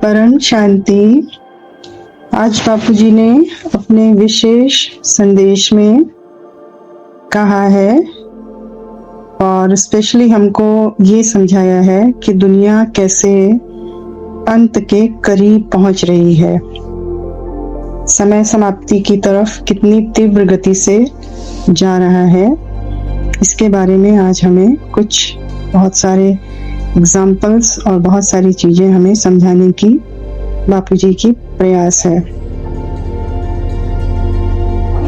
परम शांति। आज बापूजी ने अपने विशेष संदेश में कहा है और स्पेशली हमको ये समझाया है कि दुनिया कैसे अंत के करीब पहुंच रही है, समय समाप्ति की तरफ कितनी तीव्र गति से जा रहा है। इसके बारे में आज हमें कुछ बहुत सारे एग्जाम्पल्स और बहुत सारी चीजें हमें समझाने की बापूजी की प्रयास है।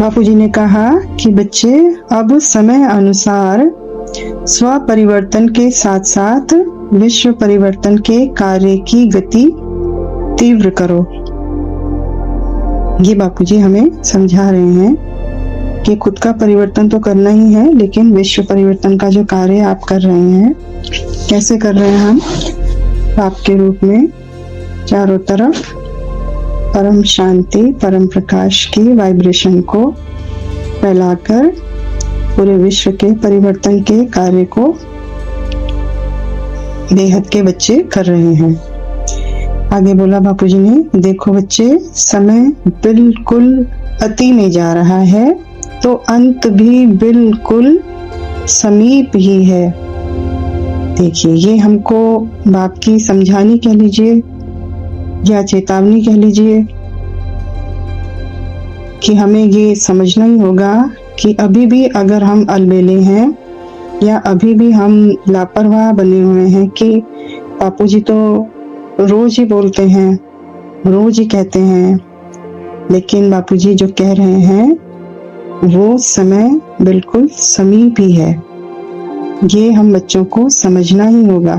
बापूजी ने कहा कि बच्चे अब समय अनुसार स्व परिवर्तन के साथ साथ विश्व परिवर्तन के कार्य की गति तीव्र करो। ये बापूजी हमें समझा रहे हैं कि खुद का परिवर्तन तो करना ही है, लेकिन विश्व परिवर्तन का जो कार्य आप कर रहे हैं, कैसे कर रहे हैं हम? आपके रूप में चारों तरफ परम शांति, परम प्रकाश की वाइब्रेशन को फैलाकर पूरे विश्व के परिवर्तन के कार्य को बेहद के बच्चे कर रहे हैं। आगे बोला बापूजी ने, देखो बच्चे, समय बिल्कुल अति में जा रहा है तो अंत भी बिल्कुल समीप ही है। देखिए, ये हमको बाप की समझानी कह लीजिए या चेतावनी कह लीजिए कि हमें ये समझना ही होगा कि अभी भी अगर हम अलबेले हैं या अभी भी हम लापरवाह बने हुए हैं कि बापूजी तो रोज ही बोलते हैं, रोज ही कहते हैं, लेकिन बापूजी जो कह रहे हैं वो समय बिल्कुल समीप ही है। ये हम बच्चों को समझना ही होगा।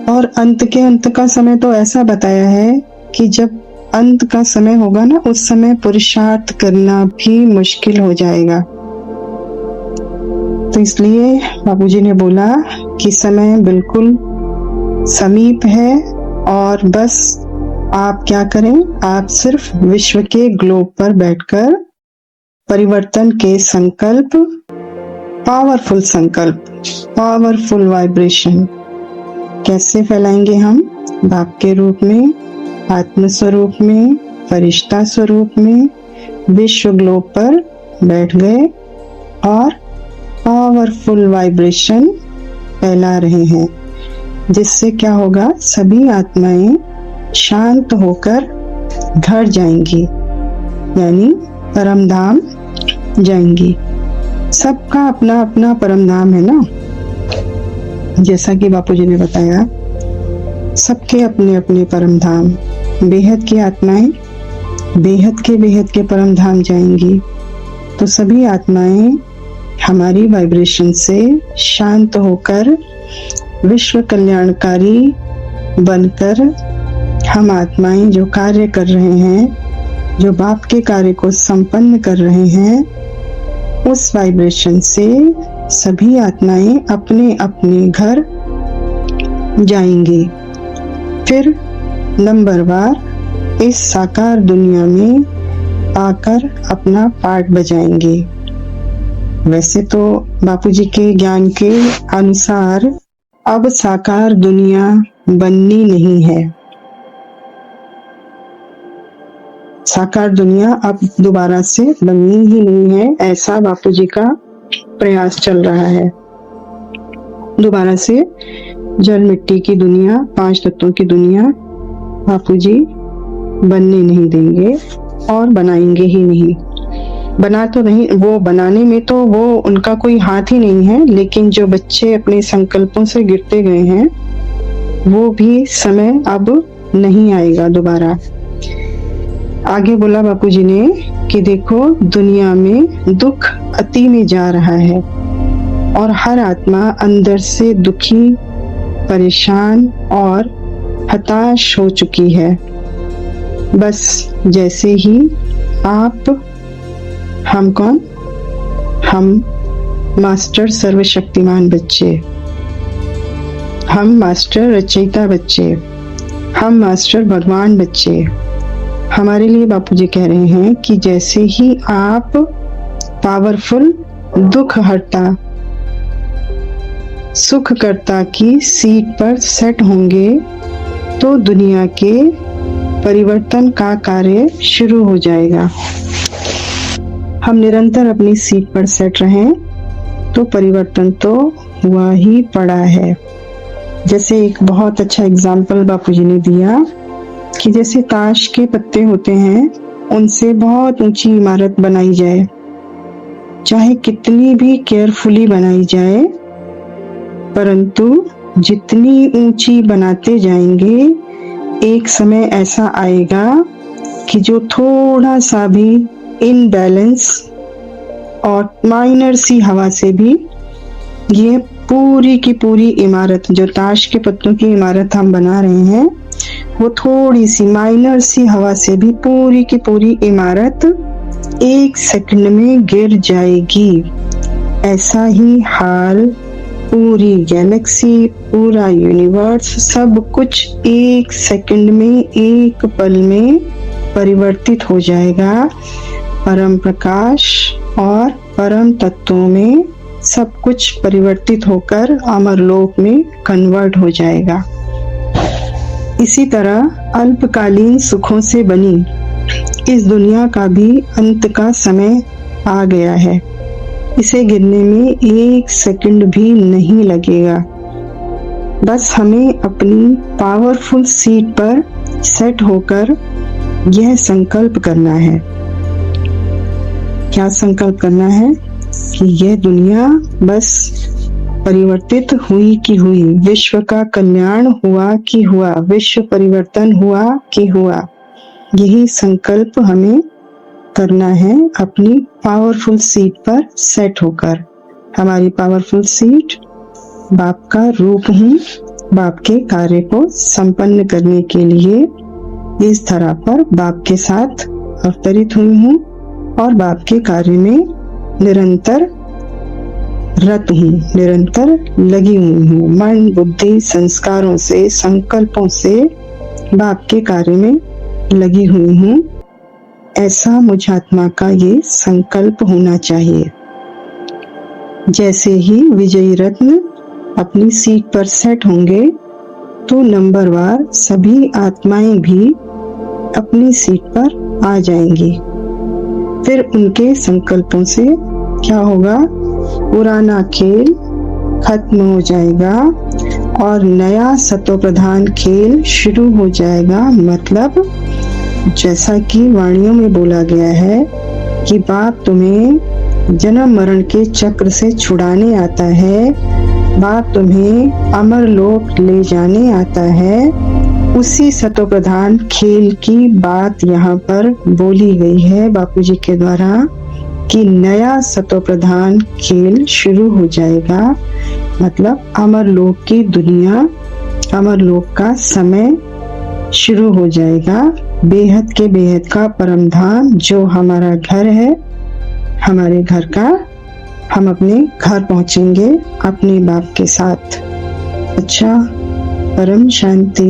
और अंत के अंत का समय तो ऐसा बताया है कि जब अंत का समय होगा ना, उस समय पुरुषार्थ करना भी मुश्किल हो जाएगा। तो इसलिए बापूजी ने बोला कि समय बिल्कुल समीप है और बस आप क्या करें, आप सिर्फ विश्व के ग्लोब पर बैठकर परिवर्तन के संकल्प, पावरफुल संकल्प, पावरफुल वाइब्रेशन कैसे फैलाएंगे हम? बाप के रूप में, आत्म स्वरूप में, फरिश्ता स्वरूप में विश्व ग्लोब पर बैठ गए और पावरफुल वाइब्रेशन फैला रहे हैं, जिससे क्या होगा, सभी आत्माएं शांत होकर घर जाएंगी, यानी परम धाम जाएंगी। सबका अपना अपना परम धाम है ना, जैसा कि बापूजी ने बताया, सबके अपने अपने परम धाम। बेहद की आत्माएं बेहद के परम धाम जाएंगी। तो सभी आत्माएं हमारी वाइब्रेशन से शांत होकर विश्व कल्याणकारी बनकर, हम आत्माएं जो कार्य कर रहे हैं, जो बाप के कार्य को संपन्न कर रहे हैं, उस वाइब्रेशन से सभी आत्माएं अपने अपने घर जाएंगी। फिर नंबरवार इस साकार दुनिया में आकर अपना पार्ट बजाएंगे। वैसे तो बापूजी के ज्ञान के अनुसार अब साकार दुनिया बननी नहीं है। साकार दुनिया अब दोबारा से बननी ही नहीं है, ऐसा बापूजी का प्रयास चल रहा है। दोबारा से जल मिट्टी की दुनिया, 5 तत्वों की दुनिया बापूजी बनने नहीं देंगे और बनाएंगे ही नहीं। बना तो नहीं, वो बनाने में तो वो उनका कोई हाथ ही नहीं है, लेकिन जो बच्चे अपने संकल्पों से गिरते गए हैं, वो भी समय अब नहीं आएगा दोबारा। आगे बोला बापूजी ने कि देखो, दुनिया में दुख अति में जा रहा है और हर आत्मा अंदर से दुखी, परेशान और हताश हो चुकी है। बस जैसे ही आप, हम कौन? हम मास्टर सर्वशक्तिमान बच्चे, हम मास्टर रचयिता बच्चे, हम मास्टर भगवान बच्चे। हमारे लिए बापूजी कह रहे हैं कि जैसे ही आप पावरफुल दुख हरता, सुख करता की सीट पर सेट होंगे, तो दुनिया के परिवर्तन का कार्य शुरू हो जाएगा। हम निरंतर अपनी सीट पर सेट रहें तो परिवर्तन तो हुआ ही पड़ा है। जैसे एक बहुत अच्छा एग्जाम्पल बापूजी ने दिया कि जैसे ताश के पत्ते होते हैं, उनसे बहुत ऊंची इमारत बनाई जाए, चाहे कितनी भी केयरफुली बनाई जाए, परंतु जितनी ऊंची बनाते जाएंगे एक समय ऐसा आएगा कि जो थोड़ा सा भी इनबैलेंस और माइनर सी हवा से भी ये पूरी की पूरी इमारत, जो ताश के पत्तों की इमारत हम बना रहे हैं, वो थोड़ी सी माइनर सी हवा से भी पूरी की पूरी इमारत 1 सेकंड में गिर जाएगी। ऐसा ही हाल पूरी गैलेक्सी, पूरा यूनिवर्स, सब कुछ 1 सेकंड में, एक पल में परिवर्तित हो जाएगा। परम प्रकाश और परम तत्वों में सब कुछ परिवर्तित होकर अमरलोक में कन्वर्ट हो जाएगा। इसी तरह अल्पकालीन सुखों से बनी इस दुनिया का भी अंत का समय आ गया है। इसे गिरने में 1 सेकंड भी नहीं लगेगा। बस हमें अपनी पावरफुल सीट पर सेट होकर यह संकल्प करना है। क्या संकल्प करना है? कि यह दुनिया बस परिवर्तित हुई कि हुई, विश्व का कल्याण हुआ कि हुआ, विश्व परिवर्तन हुआ कि हुआ। यही संकल्प हमें करना है अपनी पावरफुल सीट पर सेट होकर। हमारी पावरफुल सीट बाप का रूप हूँ, बाप के कार्य को संपन्न करने के लिए इस धरा पर बाप के साथ अवतरित हुई हूँ और बाप के कार्य में निरंतर रत हूँ, निरंतर लगी हुई हूँ। मन, बुद्धि, संस्कारों से, संकल्पों से बाप के कार्य में लगी हुई हूँ। ऐसा मुझ आत्मा का ये संकल्प होना चाहिए। जैसे ही विजयी रत्न अपनी सीट पर सेट होंगे तो नंबरवार सभी आत्माएं भी अपनी सीट पर आ जाएंगी। फिर उनके संकल्पों से क्या होगा? पुराना खेल खत्म हो जाएगा और नया सतो प्रधान खेल शुरू हो जाएगा। मतलब जैसा कि वाणियों में बोला गया है कि बाप तुम्हें जन्म मरण के चक्र से छुड़ाने आता है, बाप तुम्हें अमरलोक ले जाने आता है। उसी सतो प्रधान खेल की बात यहाँ पर बोली गई है बापूजी के द्वारा कि नया सतो प्रधान खेल शुरू हो जाएगा। मतलब अमरलोक की दुनिया, अमरलोक का समय शुरू हो जाएगा। बेहद के बेहद का परम धाम जो हमारा घर है, हमारे घर का हम अपने घर पहुंचेंगे अपने बाप के साथ। अच्छा, परम शांति।